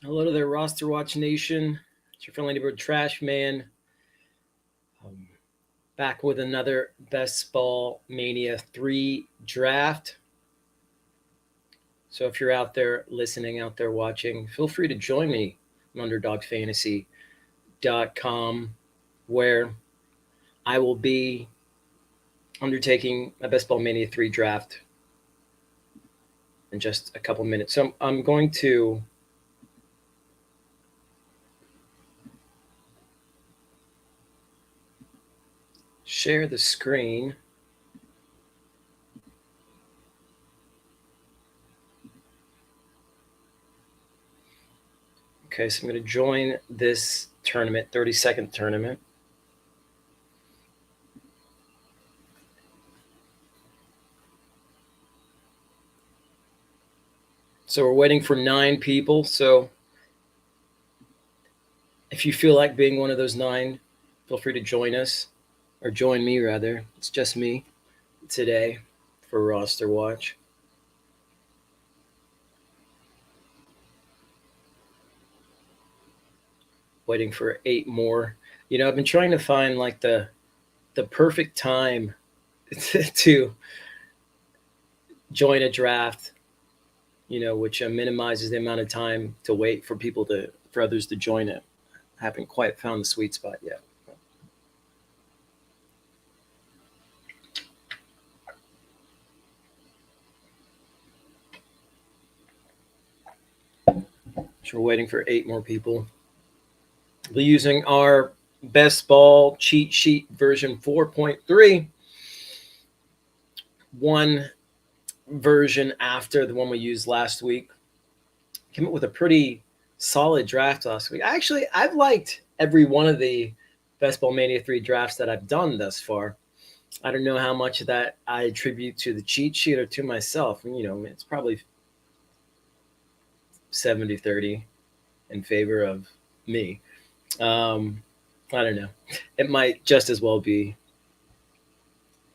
Hello to their RosterWatch Nation. It's your friendly neighborhood trash man. Back with another Best Ball Mania 3 draft. So if you're out there listening, out there watching, feel free to join me on UnderdogFantasy.com, where I will be undertaking a Best Ball Mania 3 draft in just a couple minutes. So I'm going to share the screen. Okay, so I'm going to join this tournament, 30-second tournament. So we're waiting for 9 people. So if you feel like being one of those 9, feel free to join us, or join me rather. It's just me today for Roster Watch. Waiting for 8 more. I've been trying to find like the perfect time to join a draft, which minimizes the amount of time to wait for others to join it. I haven't quite found the sweet spot yet. So we're waiting for 8 more people. We'll be using our Best Ball cheat sheet version 4.3. One version after the one we used last week. Came up with a pretty solid draft last week. I've liked every one of the Best Ball Mania 3 drafts that I've done thus far. I don't know how much of that I attribute to the cheat sheet or to myself. It's probably 70-30 in favor of me. I don't know. It might just as well be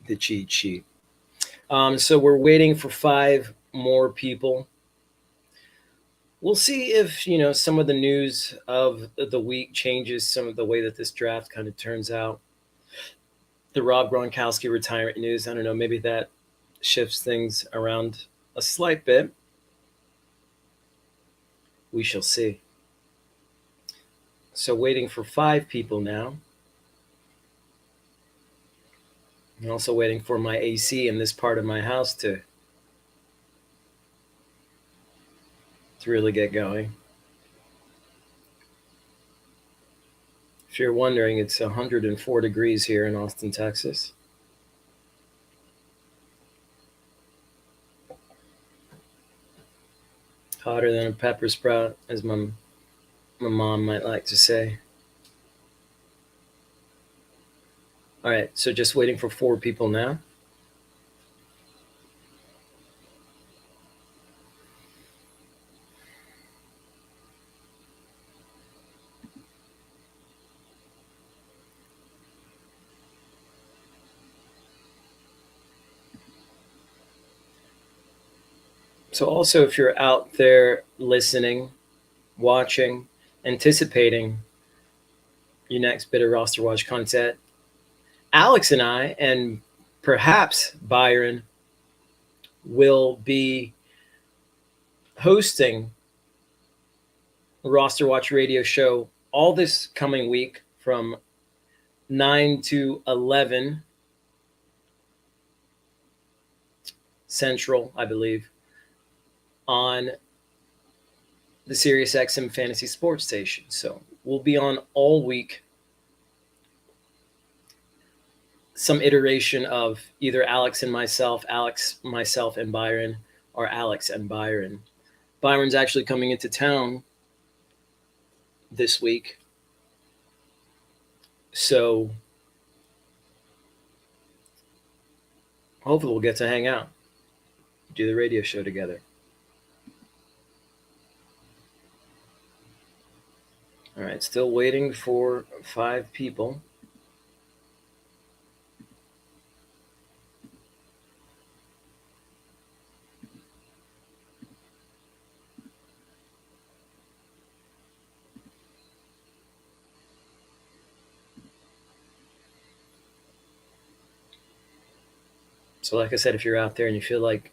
the cheat sheet. So we're waiting for 5 more people. We'll see if, some of the news of the week changes some of the way that this draft kind of turns out. The Rob Gronkowski retirement news, I don't know, maybe that shifts things around a slight bit. We shall see. So waiting for 5 people now. I'm also waiting for my AC in this part of my house to really get going. If you're wondering, it's 104 degrees here in Austin, Texas. Hotter than a pepper sprout, as my mom might like to say. All right, so just waiting for 4 people now. So also, if you're out there listening, watching, anticipating your next bit of roster watch content, Alex and I, and perhaps Byron, will be hosting a Roster Watch radio show all this coming week from 9 to 11 Central, I believe, on the SiriusXM Fantasy Sports Station. So we'll be on all week. Some iteration of either Alex, myself, and Byron, or Alex and Byron. Byron's actually coming into town this week. So hopefully we'll get to hang out, do the radio show together. All right, still waiting for 5 people. So like I said, if you're out there and you feel like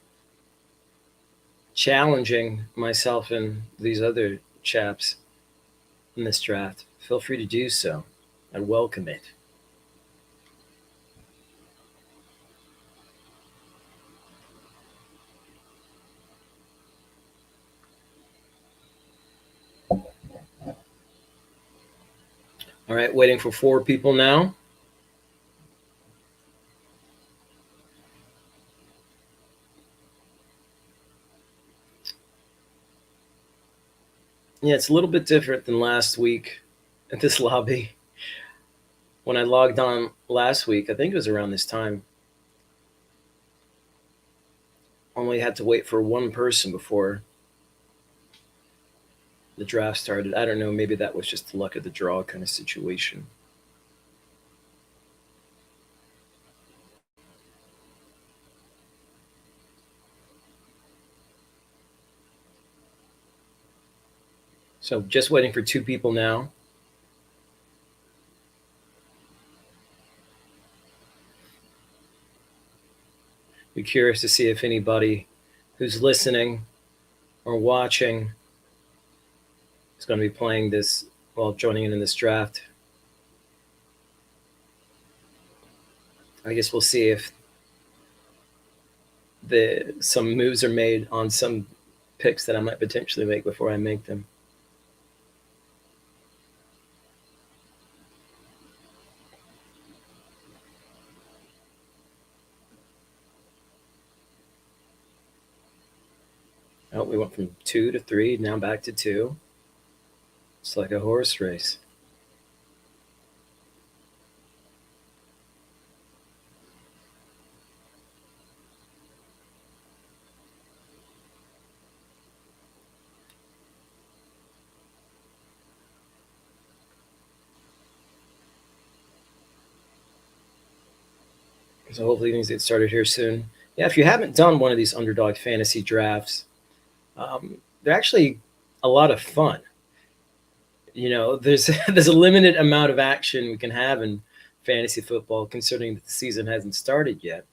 challenging myself and these other chaps in this draft, feel free to do so. I welcome it. All right, waiting for 4 people now. Yeah, it's a little bit different than last week at this lobby. When I logged on last week, I think it was around this time, only had to wait for one person before the draft started. I don't know, maybe that was just the luck of the draw kind of situation. So just waiting for 2 people now. Be curious to see if anybody who's listening or watching is going to be playing this while joining in this draft. I guess we'll see if some moves are made on some picks that I might potentially make before I make them. Oh, we went from 2 to 3, now back to 2. It's like a horse race. So hopefully things get started here soon. Yeah, if you haven't done one of these Underdog Fantasy drafts, they're actually a lot of fun. You know, there's there's a limited amount of action we can have in fantasy football, considering that the season hasn't started yet.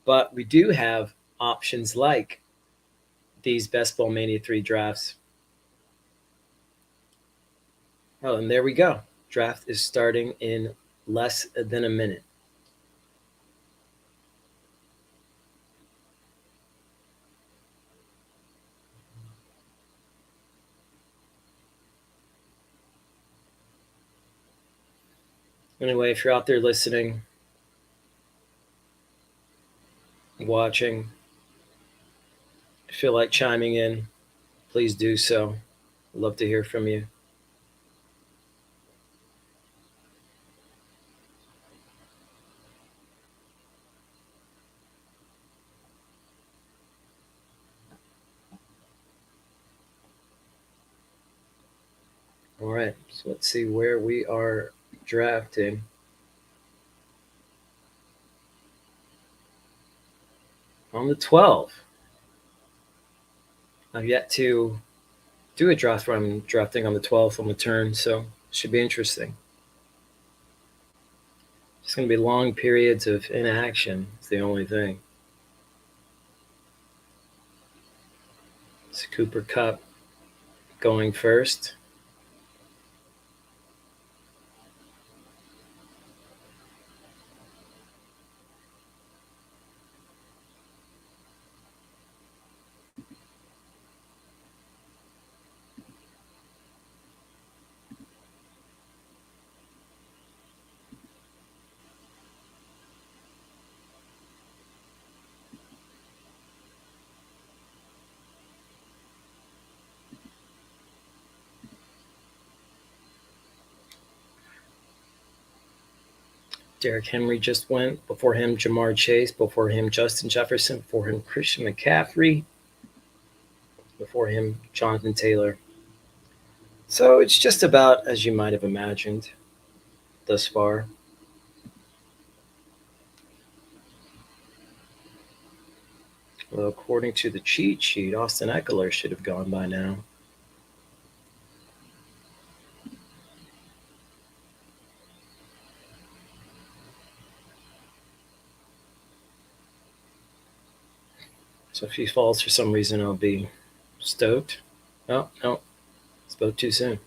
But we do have options like these Best Ball Mania 3 drafts. Oh, and there we go. Draft is starting in less than a minute. Anyway, if you're out there listening, watching, feel like chiming in, please do so. I'd love to hear from you. All right, so let's see where we are drafting. On the 12. I've yet to do a draft where I'm drafting on the 12th on the turn, so it should be interesting. It's going to be long periods of inaction. It's the only thing. It's Cooper Kupp going first. Derrick Henry just went. Before him, Jamar Chase. Before him, Justin Jefferson. Before him, Christian McCaffrey. Before him, Jonathan Taylor. So it's just about as you might have imagined thus far. Well, according to the cheat sheet, Austin Eckler should have gone by now. So if he falls for some reason, I'll be stoked. Oh, no. Spoke too soon.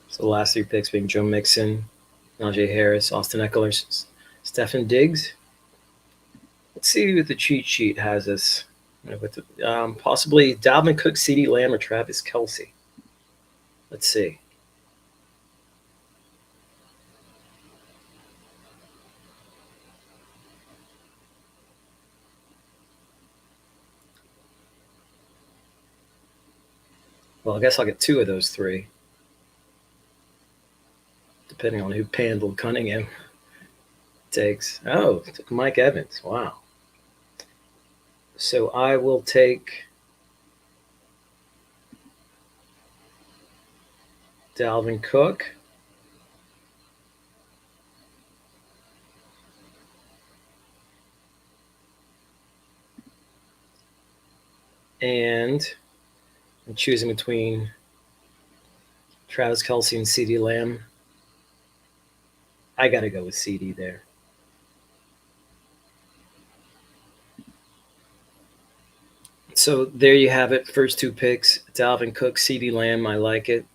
So the last 3 picks being Joe Mixon, Najee Harris, Austin Eckler, Stefan Diggs. Let's see what the cheat sheet has us. Possibly Dalvin Cook, CeeDee Lamb, or Travis Kelce. Let's see. Well, I guess I'll get 2 of those 3, depending on who Pandle Cunningham takes. Oh, took Mike Evans. Wow. So I will take Dalvin Cook. And I'm choosing between Travis Kelce and CeeDee Lamb. I got to go with CeeDee there. So there you have it. First 2 picks, Dalvin Cook, CeeDee Lamb. I like it.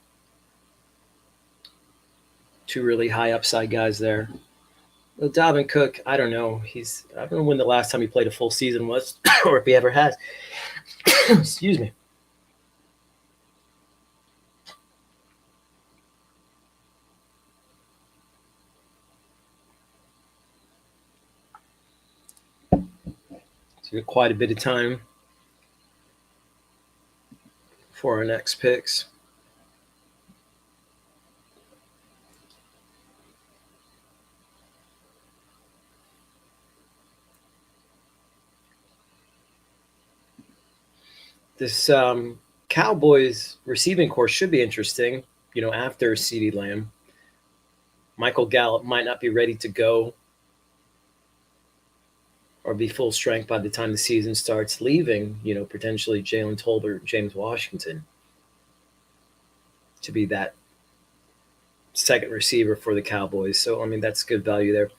2 really high upside guys there. Well, Dalvin Cook, I don't know. I don't know when the last time he played a full season was, or if he ever has. Excuse me. So we got quite a bit of time for our next picks. This Cowboys receiving course should be interesting, after CeeDee Lamb. Michael Gallup might not be ready to go or be full strength by the time the season starts, leaving, potentially Jalen Tolbert, James Washington to be that second receiver for the Cowboys. So, that's good value there.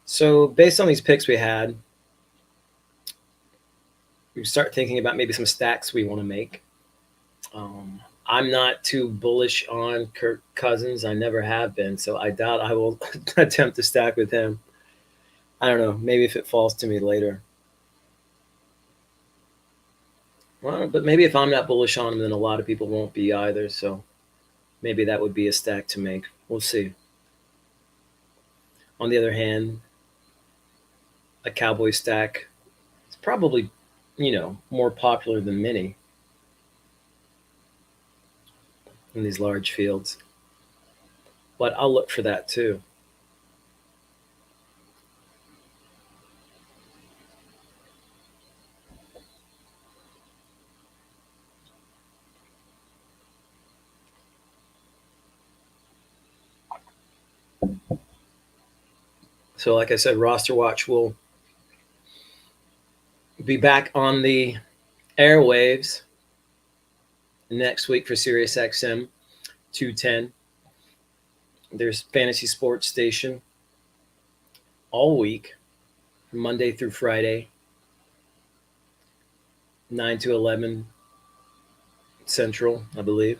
So based on these picks we had, we start thinking about maybe some stacks we want to make. I'm not too bullish on Kirk Cousins. I never have been, so I doubt I will attempt to stack with him. I don't know. Maybe if it falls to me later. Well, but maybe if I'm not bullish on him, then a lot of people won't be either. So maybe that would be a stack to make. We'll see. On the other hand, a Cowboy stack is probably, more popular than many in these large fields. But I'll look for that too. So like I said, RosterWatch will be back on the airwaves next week for SiriusXM 210. There's Fantasy Sports Station all week, from Monday through Friday, 9 to 11 Central, I believe.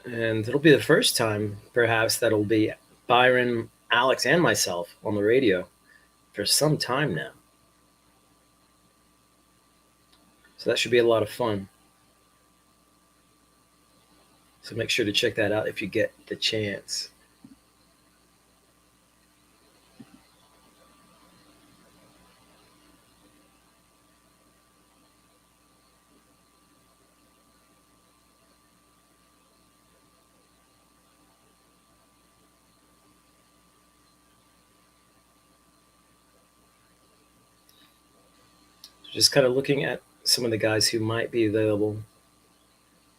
And it'll be the first time, perhaps, that'll be Byron, Alex, and myself on the radio for some time now. So that should be a lot of fun. So make sure to check that out if you get the chance. Just kind of looking at some of the guys who might be available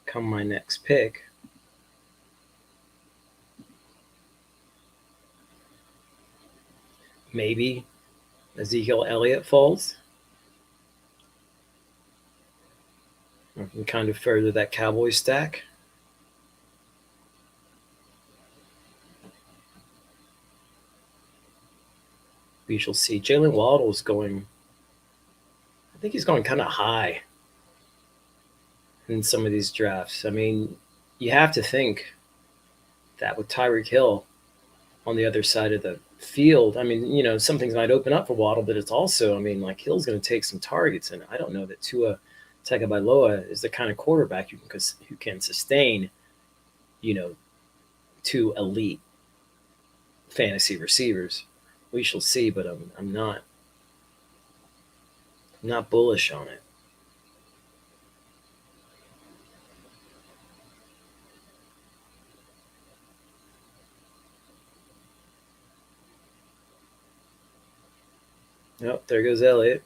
come my next pick. Maybe Ezekiel Elliott falls. I can kind of further that Cowboy stack. We shall see. Jalen Waddle is going, I think he's going kind of high in some of these drafts. I mean, you have to think that with Tyreek Hill on the other side of the field, I mean, some things might open up for Waddle, but it's also, I mean, like Hill's going to take some targets, and I don't know that Tua Tagovailoa is the kind of quarterback who can sustain, two elite fantasy receivers. We shall see, but I'm not bullish on it. Oh, there goes Elliott.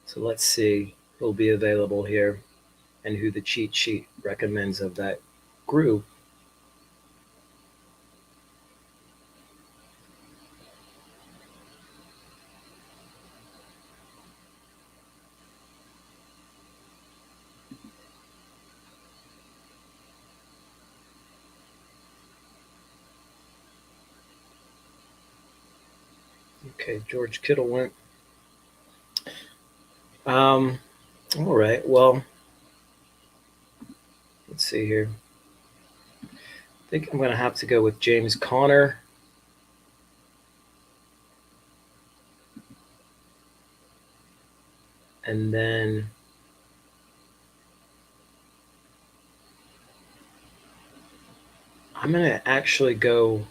So let's see who'll be available here and who the cheat sheet recommends of that group. Okay, George Kittle went. All right, well, let's see here. I think I'm going to have to go with James Conner. And then I'm going to actually go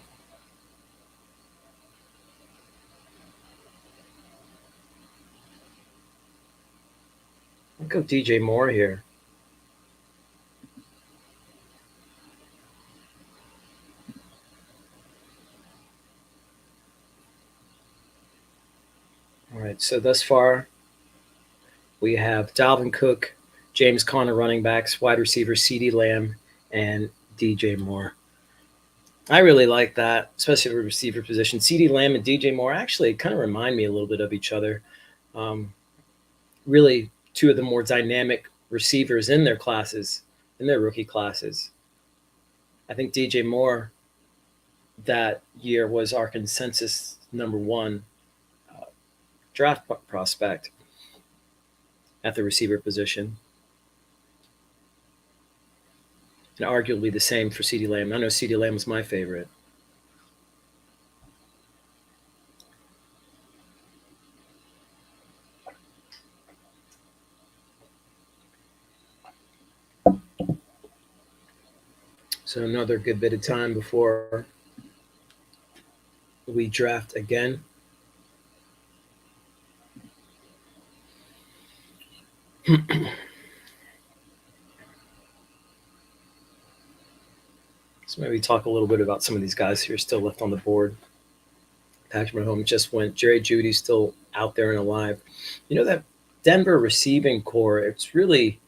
DJ Moore here. All right, so thus far we have Dalvin Cook, James Conner running backs, wide receiver CeeDee Lamb, and DJ Moore. I really like that, especially the receiver position. CeeDee Lamb and DJ Moore actually kind of remind me a little bit of each other. Really, two of the more dynamic receivers in their classes, in their rookie classes. I think DJ Moore that year was our consensus number one draft prospect at the receiver position. And arguably the same for CeeDee Lamb. I know CeeDee Lamb was my favorite. So another good bit of time before we draft again. So maybe talk a little bit about some of these guys who are still left on the board. Patrick Mahomes just went. Jerry Jeudy's still out there and alive. That Denver receiving core, it's really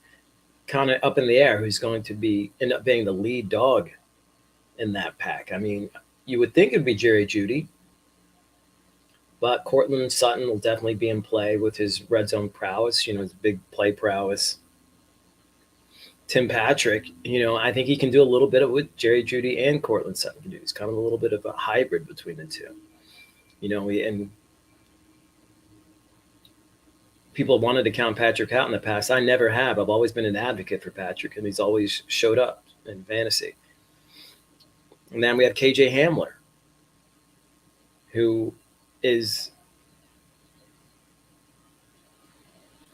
kind of up in the air who's going to end up being the lead dog in that pack. I mean, you would think it'd be Jerry Jeudy, but Courtland Sutton will definitely be in play with his red zone prowess, his big play prowess. Tim Patrick, I think he can do a little bit of what Jerry Jeudy and Courtland Sutton can do. He's kind of a little bit of a hybrid between the two. And people wanted to count Patrick out in the past. I never have. I've always been an advocate for Patrick, and he's always showed up in fantasy. And then we have KJ Hamler, who is,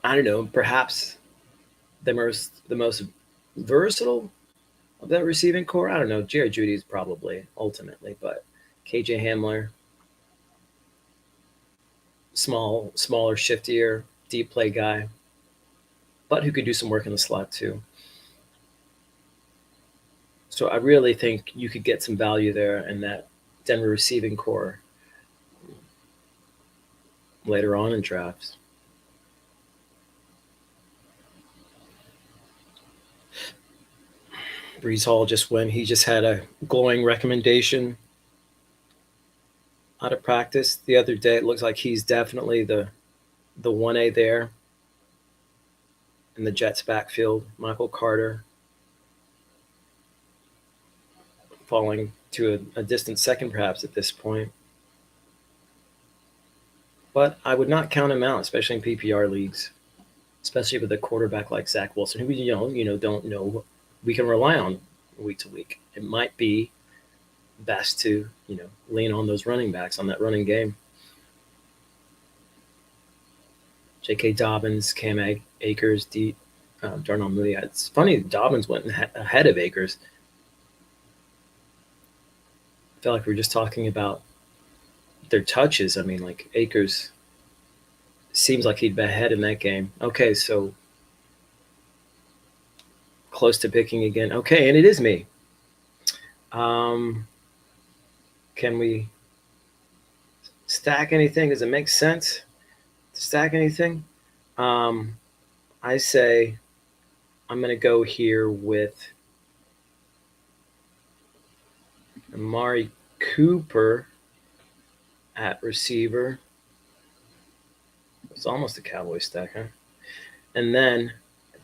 I don't know, perhaps the most versatile of that receiving core. I don't know. Jerry Jeudy is probably ultimately, but KJ Hamler, smaller, shiftier, deep play guy, but who could do some work in the slot too. So I really think you could get some value there in that Denver receiving core later on in drafts. Brees Hall just went. He just had a glowing recommendation. out of practice the other day. It looks like he's definitely the 1A there in the Jets backfield. Michael Carter falling to a distant second perhaps at this point. But I would not count him out, especially in PPR leagues, especially with a quarterback like Zach Wilson, who we don't know we can rely on week to week. It might be best to lean on those running backs, on that running game. J.K. Dobbins, Cam Akers, Darnell Mooney. It's funny Dobbins went ahead of Akers. I feel like we were just talking about their touches. I mean, like Akers seems like he'd be ahead in that game. Okay, so close to picking again. Okay, and it is me. Can we stack anything? Does it make sense to stack anything? I say I'm going to go here with Amari Cooper at receiver. It's almost a Cowboy stack, huh? And then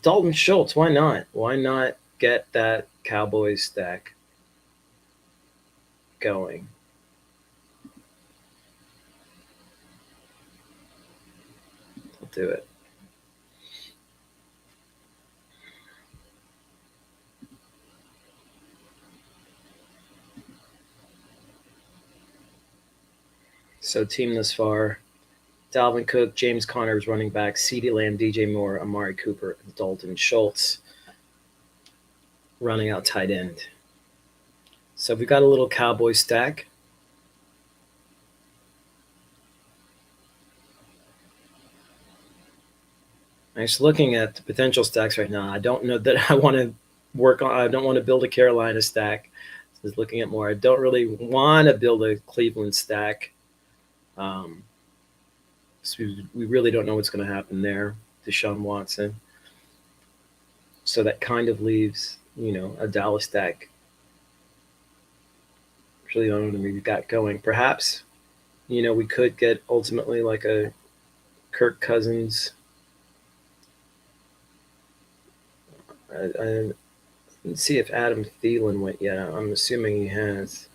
Dalton Schultz. Why not? Why not get that Cowboys stack going? I'll do it. So team this far: Dalvin Cook, James Conner running back, CeeDee Lamb, DJ Moore, Amari Cooper, and Dalton Schultz running out tight end. So we got a little Cowboy stack. I'm just looking at the potential stacks right now. I don't know that I want to I don't want to build a Carolina stack. Just looking at more. I don't really want to build a Cleveland stack. So we really don't know what's going to happen there. Deshaun Watson. So that kind of leaves, a Dallas stack. Really don't know what we've got going. Perhaps, we could get ultimately like a Kirk Cousins. I didn't see if Adam Thielen went yet. I'm assuming he has.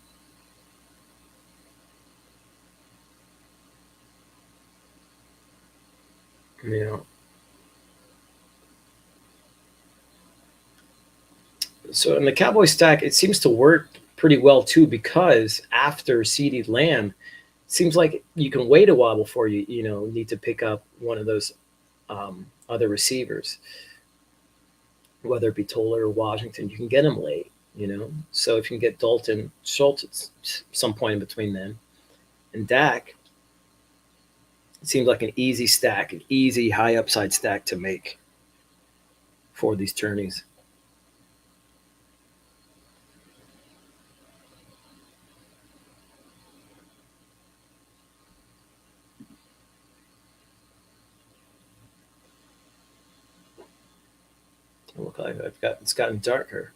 So in the Cowboy stack, it seems to work pretty well too, because after CeeDee Lamb, it seems like you can wait a while before you need to pick up one of those other receivers, whether it be Toller or Washington. You can get them late, So if you can get Dalton Schultz at some point in between then, and Dak, it seems like an easy stack, an easy high upside stack to make for these tourneys. Look like it's gotten darker.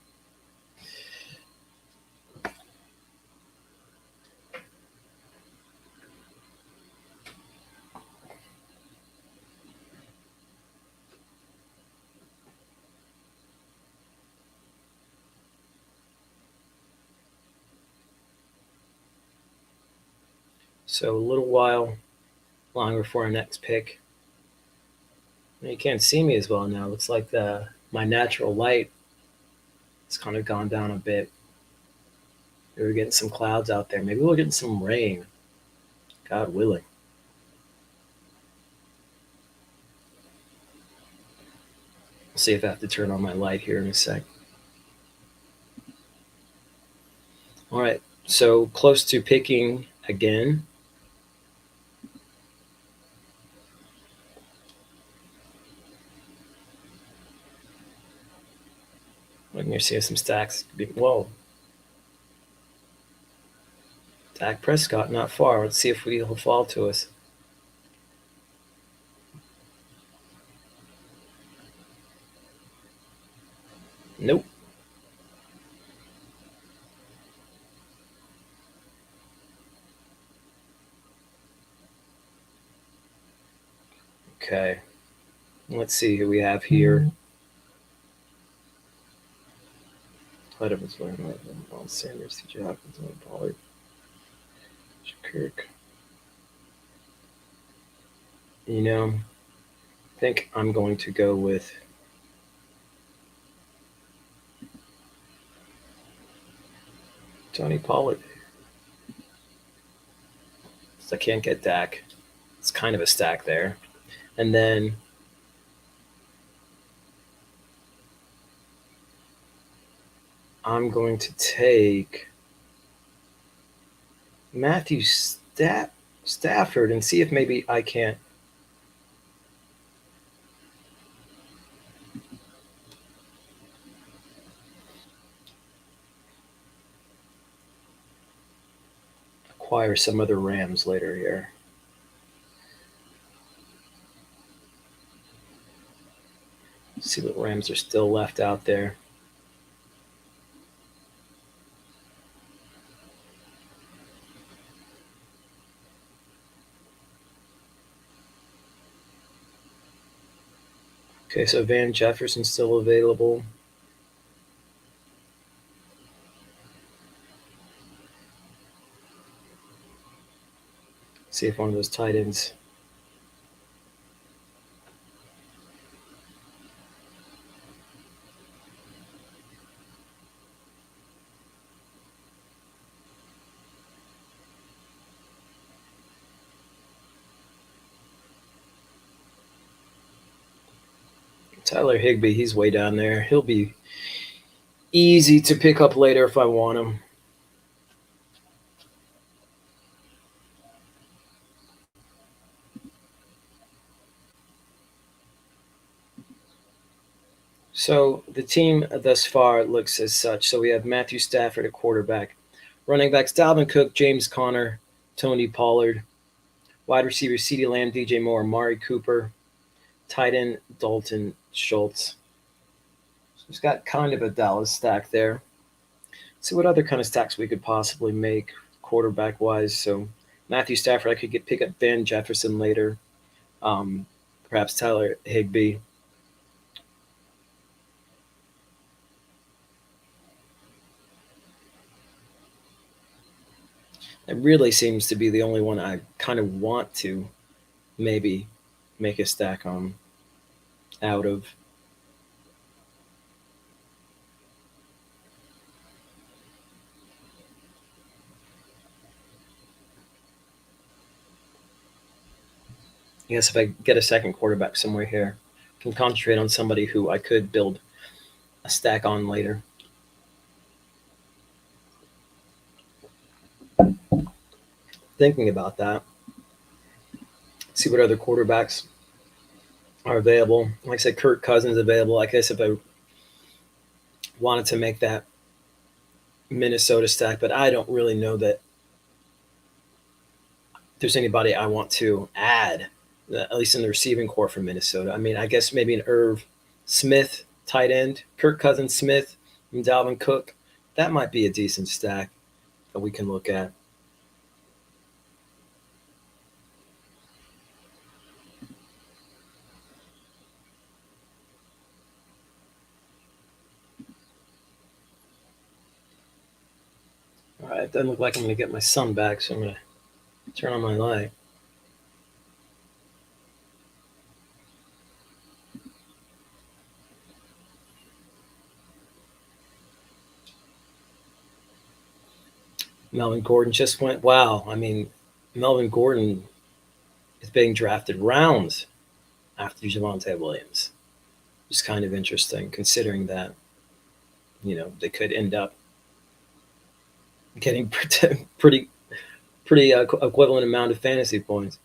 So a little while longer for our next pick. You can't see me as well now. Looks like my natural light has kind of gone down a bit. We were getting some clouds out there. Maybe we're getting some rain. God willing. I'll see if I have to turn on my light here in a sec. All right, so close to picking again. Looking here, see some stacks. Whoa. Dak Prescott, not far. Let's see if he'll fall to us. Nope. Okay. Let's see who we have here. Evans, Miles Sanders, TJ Hopkins, Pollard, Kirk. I think I'm going to go with Tony Pollard. So I can't get Dak. It's kind of a stack there. And then I'm going to take Matthew Stafford and see if maybe I can't acquire some other Rams later here. See what Rams are still left out there. Okay, so Van Jefferson's still available. See if one of those tight ends. Tyler Higbee, he's way down there. He'll be easy to pick up later if I want him. So the team thus far looks as such. So we have Matthew Stafford at quarterback. Running backs, Dalvin Cook, James Conner, Tony Pollard. Wide receivers, CeeDee Lamb, DJ Moore, Amari Cooper. Tight end, Dalton Schultz. So he's got kind of a Dallas stack there. Let's see what other kind of stacks we could possibly make quarterback-wise. So Matthew Stafford, I could pick up Van Jefferson later. Perhaps Tyler Higbee. It really seems to be the only one I kind of want to maybe make a stack on out of. I guess if I get a second quarterback somewhere here, I can concentrate on somebody who I could build a stack on later. Thinking about that. See what other quarterbacks are available. Like I said, Kirk Cousins available. I guess if I wanted to make that Minnesota stack, but I don't really know that there's anybody I want to add, at least in the receiving core for Minnesota. I mean, I guess maybe an Irv Smith tight end, Kirk Cousins Smith, and Dalvin Cook. That might be a decent stack that we can look at. All right, it doesn't look like I'm going to get my sun back, so I'm going to turn on my light. Melvin Gordon just went. Wow. I mean, Melvin Gordon is being drafted rounds after Javonte Williams. It's kind of interesting considering that, they could end up getting pretty equivalent amount of fantasy points.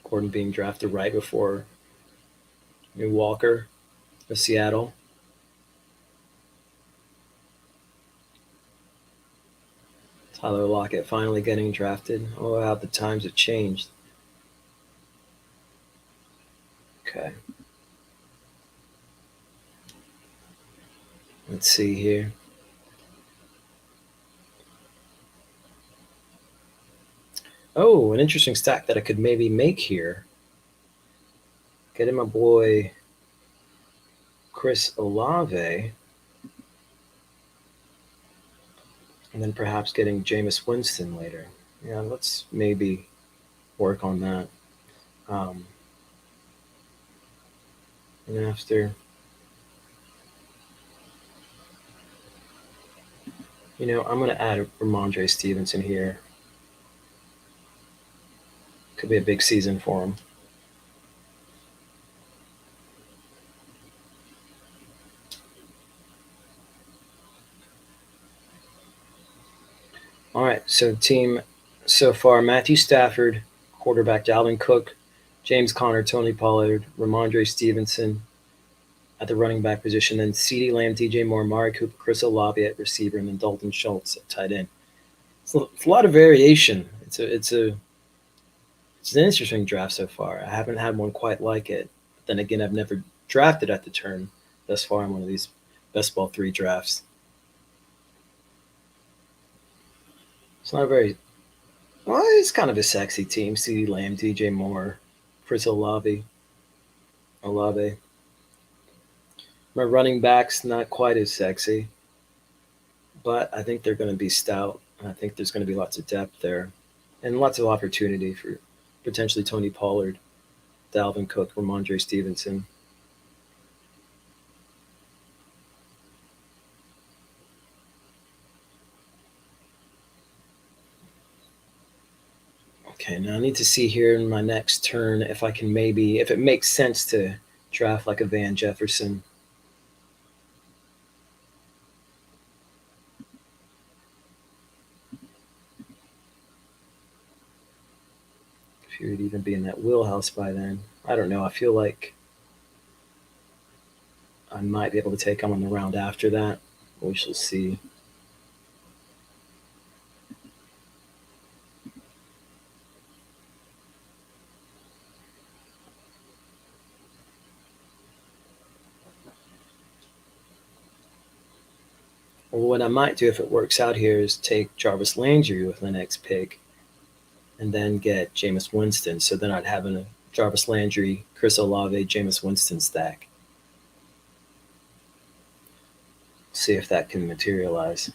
Gordon being drafted right before Walker of Seattle. Tyler Lockett finally getting drafted. Oh, how the times have changed. Okay. Let's see here. Oh, an interesting stack that I could maybe make here. Getting my boy Chris Olave, and then perhaps getting Jameis Winston later. Yeah, let's maybe work on that. Um, and after, I'm going to add Ramondre Stevenson here. Could be a big season for him. All right, so team so far: Matthew Stafford, quarterback Dalvin Cook, James Conner, Tony Pollard, Ramondre Stevenson at the running back position, then CeeDee Lamb, DJ Moore, Mari Cooper, Chris Olave at receiver, and then Dalton Schultz at tight end. It's a lot of variation. It's an interesting draft so far. I haven't had one quite like it. But then again, I've never drafted at the turn thus far in one of these best ball 3 drafts. It's not a very well. It's kind of a sexy team. CeeDee Lamb, DJ Moore, Chris Olave. My running backs not quite as sexy, but I think they're going to be stout. I think there's going to be lots of depth there, and lots of opportunity for potentially Tony Pollard, Dalvin Cook, Ramondre Stevenson. Okay, now I need to see here in my next turn if I can if it makes sense to draft like a Van Jefferson. If he would even be in that wheelhouse by then. I don't know. I feel like I might be able to take him on the round after that. We shall see. Well, what I might do if it works out here is take Jarvis Landry with the next pick and then get Jameis Winston. So then I'd have a Jarvis Landry, Chris Olave, Jameis Winston stack. See if that can materialize.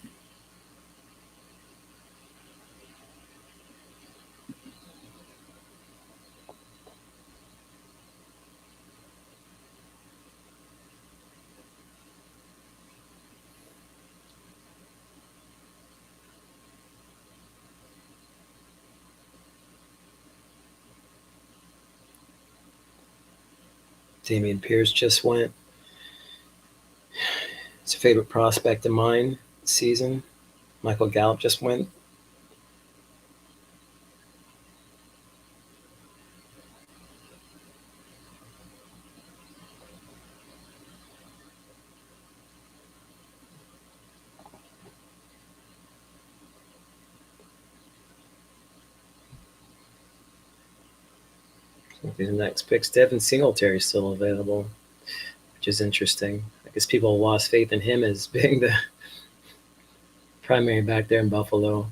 Damian Pierce just went. It's a favorite prospect of mine this season. Michael Gallup just went. So the next pick's Devin Singletary is still available, which is interesting. I guess people lost faith in him as being the primary back there in Buffalo.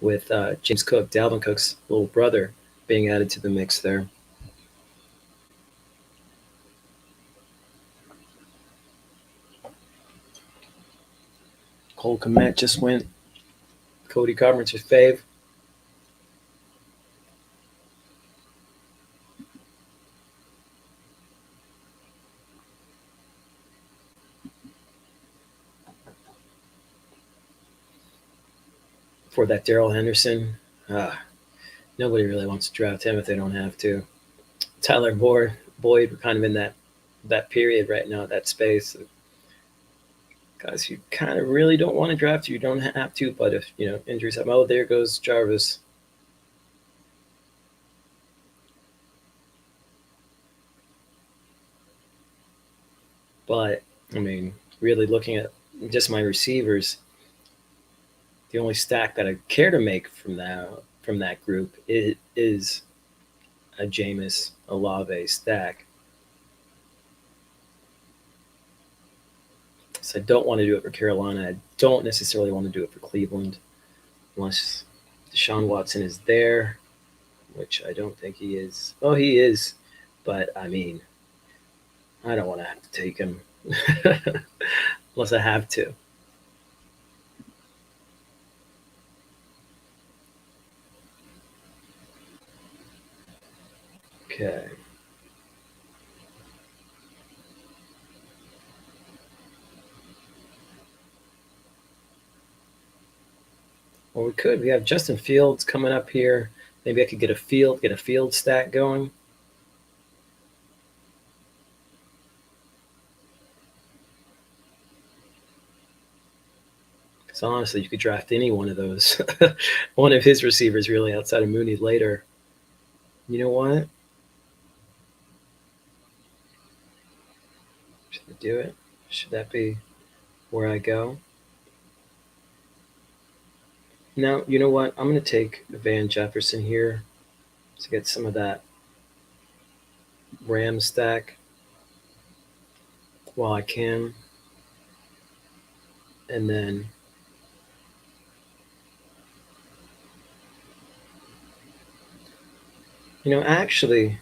With James Cook, Dalvin Cook's little brother, being added to the mix there. Cole Kmet just went. Cody Carpenter's fave. For that Darrell Henderson, nobody really wants to draft him if they don't have to. Tyler Boyd, we're kind of in that period right now, that space. Guys, you kind of really don't want to draft, you don't have to, but if injuries happen, there goes Jarvis. But I mean, really looking at just my receivers, the only stack that I care to make from that group is a Jameis Olave stack. So I don't want to do it for Carolina. I don't necessarily want to do it for Cleveland. unless Deshaun Watson is there, which I don't think he is. Oh, he is, but I mean, I don't want to have to take him unless I have to. Okay. Well, we could. We have Justin Fields coming up here. Maybe I could get a field stat going. Because honestly, you could draft any one of those, one of his receivers, really, outside of Mooney later. You know what? Should I do it? Should that be where I go? Now, you know what? I'm going to take Van Jefferson here to get some of that Ram stack while I can. And then actually,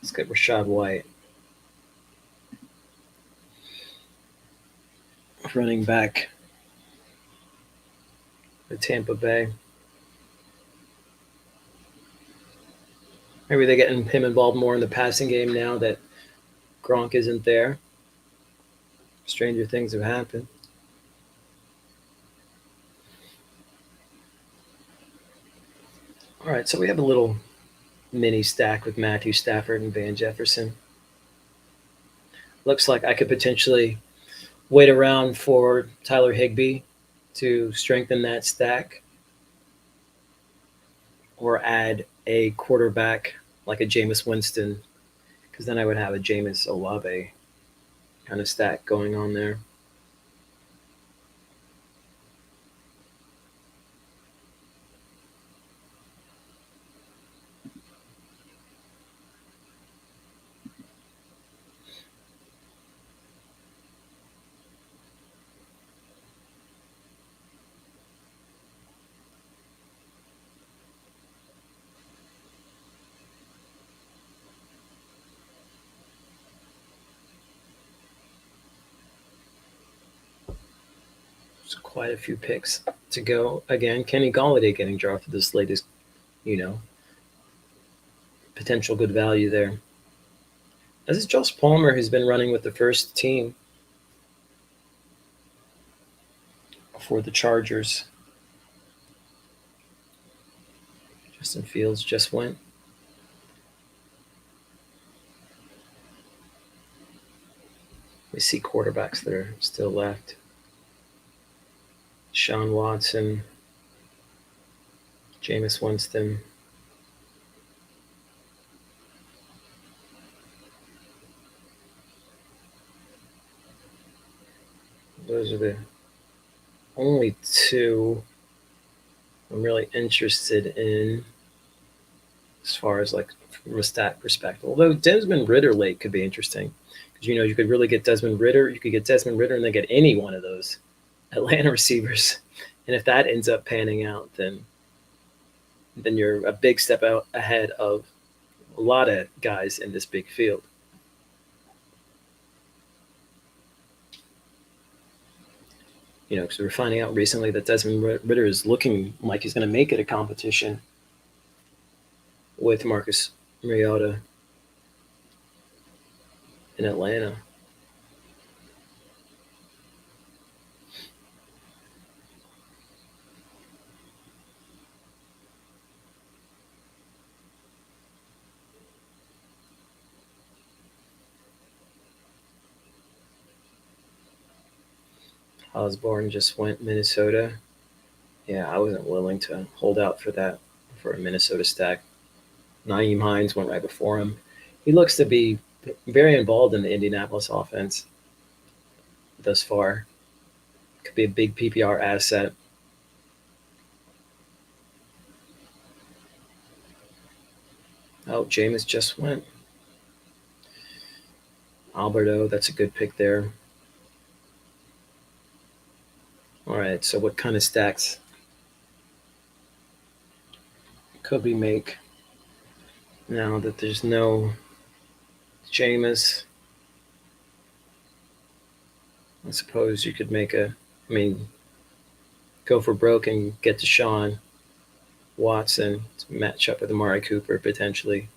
let's get Rashad White, running back at Tampa Bay. Maybe they're getting him involved more in the passing game now that Gronk isn't there. Stranger things have happened. All right, so we have a little mini stack with Matthew Stafford and Van Jefferson. Looks like I could potentially wait around for Tyler Higbee to strengthen that stack, or add a quarterback like a Jameis Winston, because then I would have a Jameis Olave kind of stack going on there. There's quite a few picks to go. Again, Kenny Galladay getting drafted this latest, potential good value there. This is Josh Palmer, who's been running with the first team for the Chargers. Justin Fields just went. We see quarterbacks that are still left. Sean Watson, Jameis Winston. Those are the only two I'm really interested in as far as like from a stat perspective. Although Desmond Ritter late could be interesting because you could really get Desmond Ritter. You could get Desmond Ritter and then get any one of those Atlanta receivers. And if that ends up panning out, then you're a big step out ahead of a lot of guys in this big field. Because we're finding out recently that Desmond Ritter is looking like he's going to make it a competition with Marcus Mariota in Atlanta. Osborne just went Minnesota. Yeah, I wasn't willing to hold out for that for a Minnesota stack. Nyheim Hines went right before him. He looks to be very involved in the Indianapolis offense thus far. Could be a big PPR asset. Oh, Jameis just went. Alberto, that's a good pick there. All right, so what kind of stacks could we make now that there's no Jameis? I suppose you could go for broke and get Deshaun Watson to match up with Amari Cooper potentially.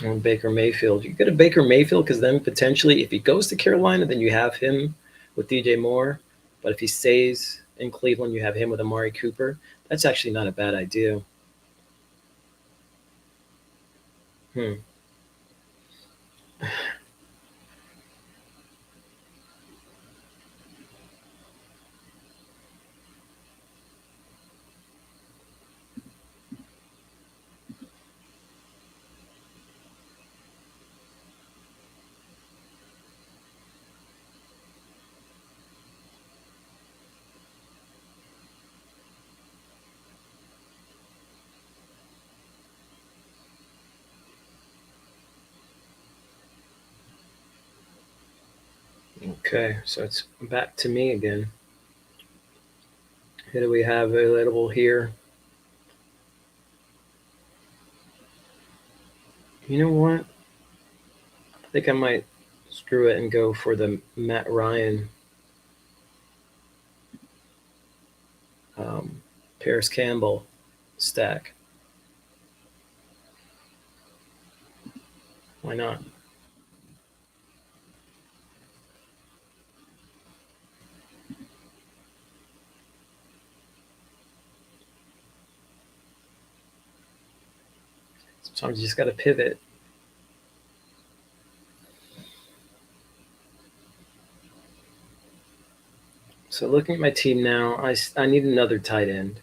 And Baker Mayfield. You get a Baker Mayfield because then potentially if he goes to Carolina, then you have him with DJ Moore. But if he stays in Cleveland, you have him with Amari Cooper. That's actually not a bad idea. Okay, so it's back to me again. Who do we have available here? You know what? I think I might screw it and go for the Matt Ryan Paris Campbell stack. Why not? Sometimes you just got to pivot. So looking at my team now, I need another tight end.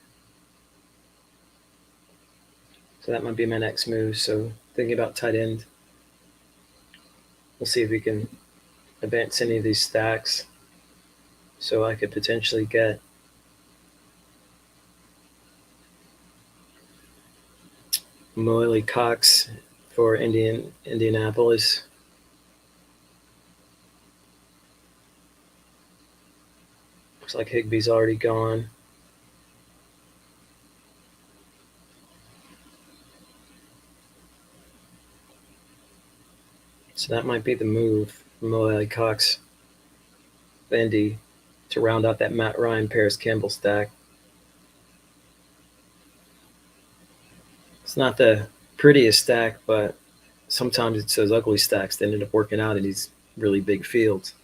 So that might be my next move. So thinking about tight end. We'll see if we can advance any of these stacks. So I could potentially get Moily Cox for Indianapolis. Looks like Higbee's already gone. So that might be the move for Moily Cox, Indy, to round out that Matt Ryan, Paris Campbell stack. It's not the prettiest stack, but sometimes it's those ugly stacks that end up working out in these really big fields.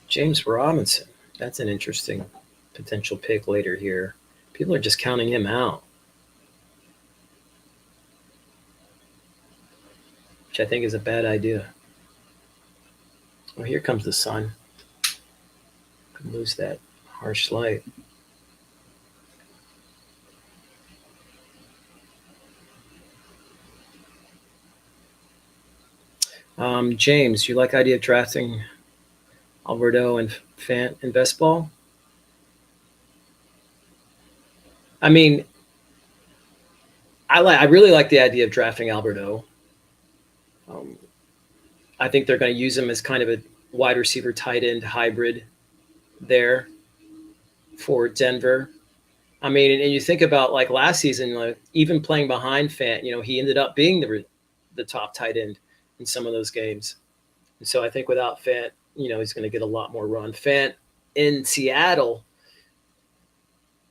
James Robinson, that's an interesting potential pick later here. People are just counting him out, which I think is a bad idea. Well, here comes the sun. Could lose that harsh light. James, you like idea of drafting Alberto and Fant in best ball? I mean, I really like the idea of drafting Alberto. I think they're going to use him as kind of a wide receiver tight end hybrid there for Denver. I mean, and you think about like last season, like even playing behind Fant, he ended up being the top tight end in some of those games. And so I think without Fant, he's going to get a lot more run. Fant in Seattle,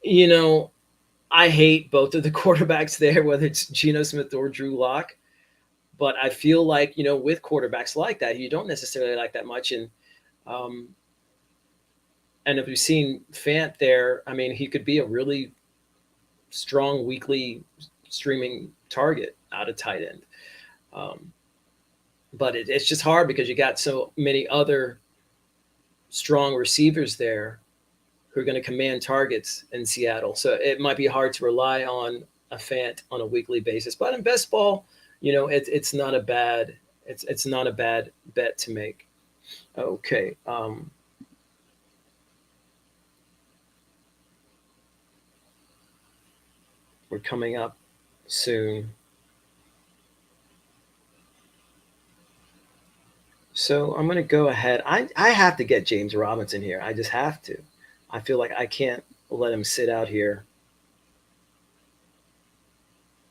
I hate both of the quarterbacks there, whether it's Geno Smith or Drew Lock. But I feel like, with quarterbacks like that, you don't necessarily like that much. And if you've seen Fant there, I mean, he could be a really strong weekly streaming target out of tight end. But it's just hard because you got so many other strong receivers there who are going to command targets in Seattle. So it might be hard to rely on a Fant on a weekly basis. But in best ball, it's not a bad it's not a bad bet to make. Okay. We're coming up soon. So I'm going to go ahead. I have to get James Robinson here. I just have to. I feel like I can't let him sit out here.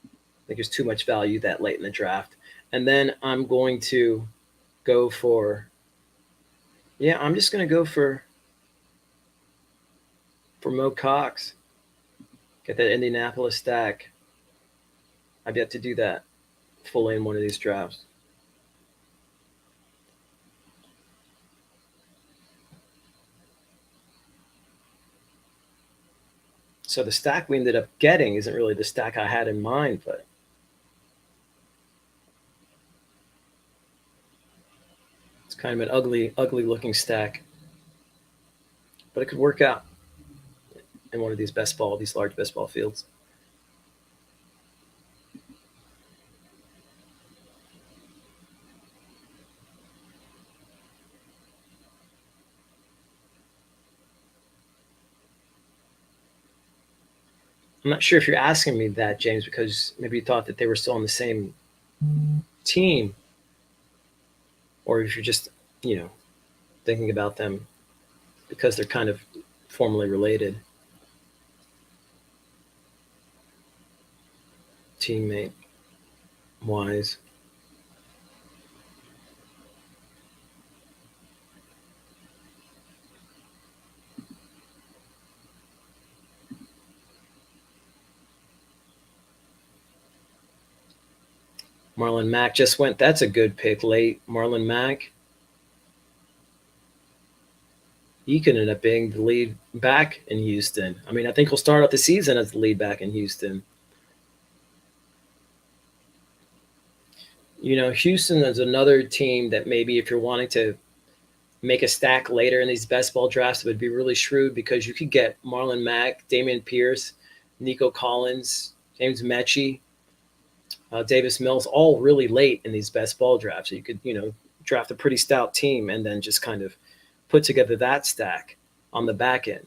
I think there's too much value that late in the draft. And then I'm going to go for, I'm just going to go for Mo Cox. Get that Indianapolis stack. I've yet to do that fully in one of these drafts. So the stack we ended up getting isn't really the stack I had in mind, but it's kind of an ugly looking stack. But it could work out in one of these large best ball fields. I'm not sure if you're asking me that, James, because maybe you thought that they were still on the same team, or if you're just, thinking about them because they're kind of formally related. Teammate wise. Marlon Mack just went. That's a good pick late. Marlon Mack. He could end up being the lead back in Houston. I mean, I think he'll start out the season as the lead back in Houston. Houston is another team that maybe if you're wanting to make a stack later in these best ball drafts, it would be really shrewd because you could get Marlon Mack, Dameon Pierce, Nico Collins, James Mechie, Davis Mills, all really late in these best ball drafts. So you could, draft a pretty stout team and then just kind of put together that stack on the back end.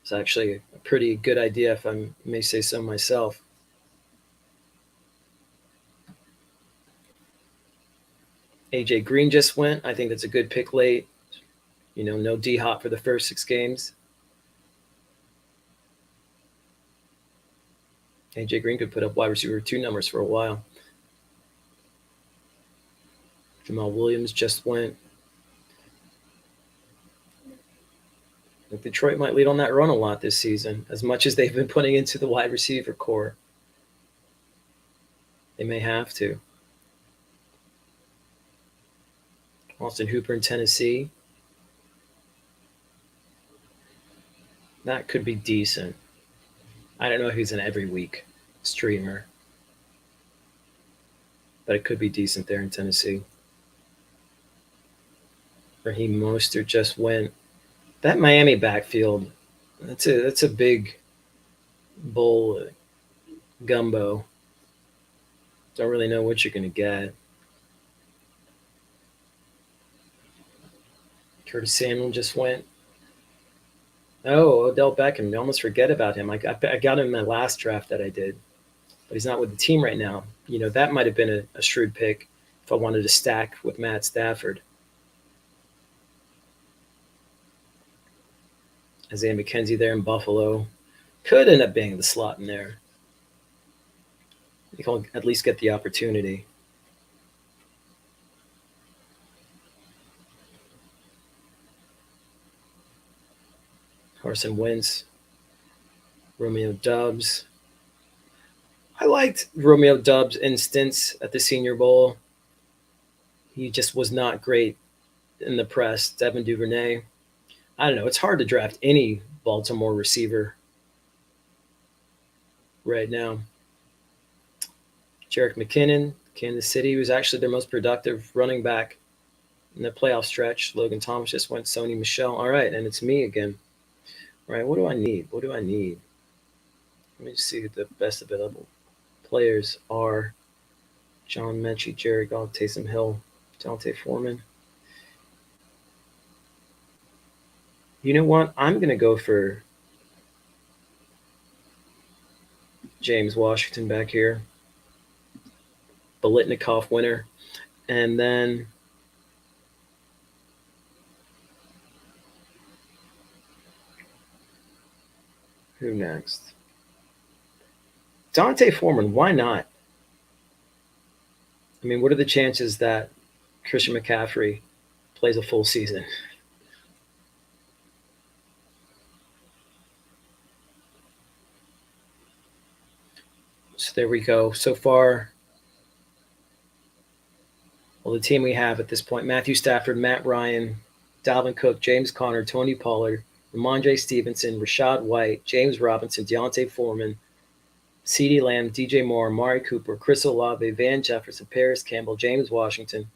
It's actually a pretty good idea, if I may say so myself. AJ Green just went. I think that's a good pick late. No D-Hop for the first 6 games. AJ Green could put up wide receiver 2 numbers for a while. Jamal Williams just went. I think Detroit might lead on that run a lot this season, as much as they've been putting into the wide receiver core. They may have to. Austin Hooper in Tennessee. That could be decent. I don't know if he's an every week streamer, but it could be decent there in Tennessee. Raheem Mostert just went. That Miami backfield, that's a big bowl gumbo. Don't really know what you're going to get. Curtis Samuel just went. Oh, Odell Beckham. I almost forget about him. I got him in my last draft that I did, but he's not with the team right now. That might have been a shrewd pick if I wanted to stack with Matt Stafford. Isaiah McKenzie there in Buffalo. Could end up being the slot in there. You can at least get the opportunity. Carson Wentz. Romeo Doubs. I liked Romeo Doubs' instance at the Senior Bowl. He just was not great in the press. Devin Duvernay. I don't know. It's hard to draft any Baltimore receiver right now. Jerick McKinnon, Kansas City, was actually their most productive running back in the playoff stretch. Logan Thomas just went Sony Michel. All right, and it's me again. All right, what do I need? What do I need? Let me see who the best available players are. John Mechie, Jared Goff, Taysom Hill, Dante Foreman. You know what? I'm going to go for James Washington back here. Bolitnikoff winner. And then who next? Dante Foreman, why not? I mean, what are the chances that Christian McCaffrey plays a full season? So there we go. So far, well, the team we have at this point, Matthew Stafford, Matt Ryan, Dalvin Cook, James Conner, Tony Pollard, Ramondre Stevenson, Rashad White, James Robinson, Deontay Foreman, CeeDee Lamb, DJ Moore, Amari Cooper, Chris Olave, Van Jefferson, Paris Campbell, James Washington,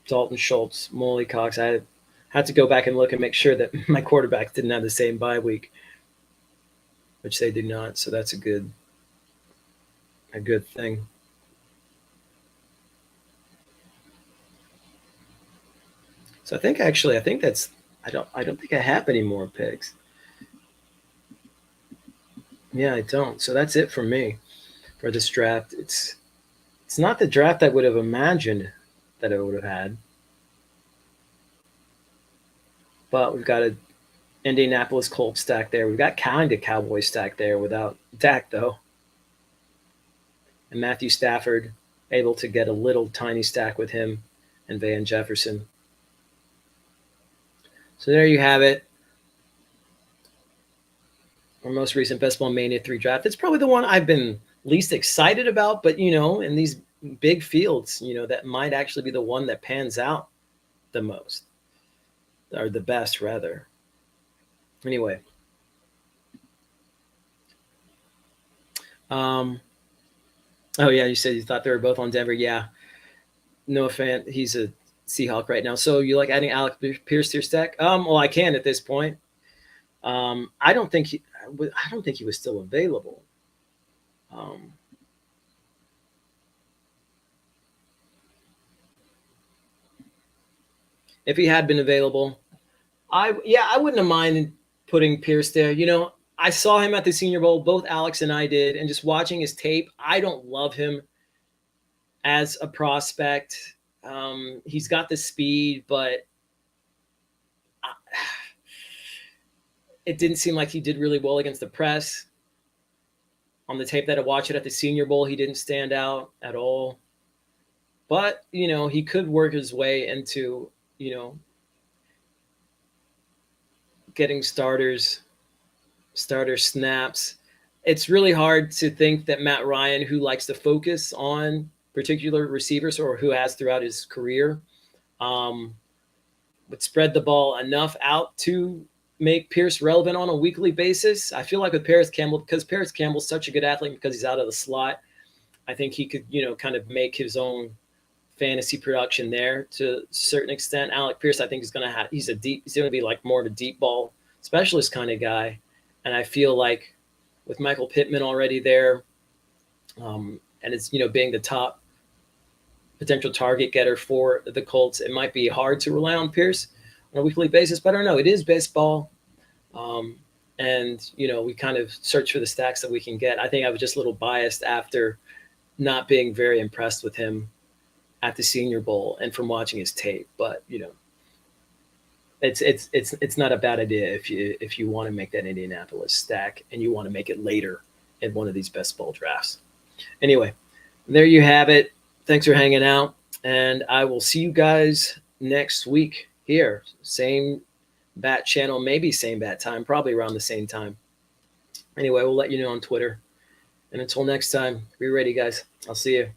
Dalton Schultz, Molly Cox. I had to go back and look and make sure that my quarterbacks didn't have the same bye week, which they do not. So that's a good thing. So I think that's I don't think I have any more picks. Yeah, I don't. So that's it for me for this draft. It's not the draft I would have imagined that I would have had. But we've got a Indianapolis Colts stack there. We've got kind of Cowboys stack there without Dak, though. And Matthew Stafford, able to get a little tiny stack with him and Van Jefferson. So there you have it. Our most recent Best Ball Mania 3 draft. It's probably the one I've been least excited about, but, in these big fields, that might actually be the one that pans out the most. Or the best, rather. Anyway. Oh, yeah, you said you thought they were both on Denver. Yeah. No fan. He's a Seahawk right now. So you like adding Alec Pierce to your stack? Well, I can at this point. I don't think he was still available. If he had been available, I wouldn't have minded putting Pierce there. I saw him at the Senior Bowl. Both Alex and I did, and just watching his tape, I don't love him as a prospect. He's got the speed, but it didn't seem like he did really well against the press. On the tape that I watched it at the Senior Bowl, he didn't stand out at all. But, he could work his way into, getting starter snaps. It's really hard to think that Matt Ryan, who likes to focus on particular receivers or who has throughout his career, would spread the ball enough out to make Pierce relevant on a weekly basis. I feel like with Paris Campbell, because Paris Campbell's such a good athlete because he's out of the slot, I think he could, kind of make his own fantasy production there to a certain extent. Alec Pierce, I think he's going to be like more of a deep ball specialist kind of guy. And I feel like with Michael Pittman already there, and it's, being the top potential target getter for the Colts, it might be hard to rely on Pierce on a weekly basis, but I don't know. It is baseball. And, we kind of search for the stacks that we can get. I think I was just a little biased after not being very impressed with him at the Senior Bowl and from watching his tape. But, it's not a bad idea if you want to make that Indianapolis stack and you want to make it later in one of these best ball drafts. Anyway, there you have it. Thanks for hanging out, and I will see you guys next week here. Same bat channel, maybe same bat time, probably around the same time. Anyway, we'll let you know on Twitter. And until next time, be ready, guys. I'll see you.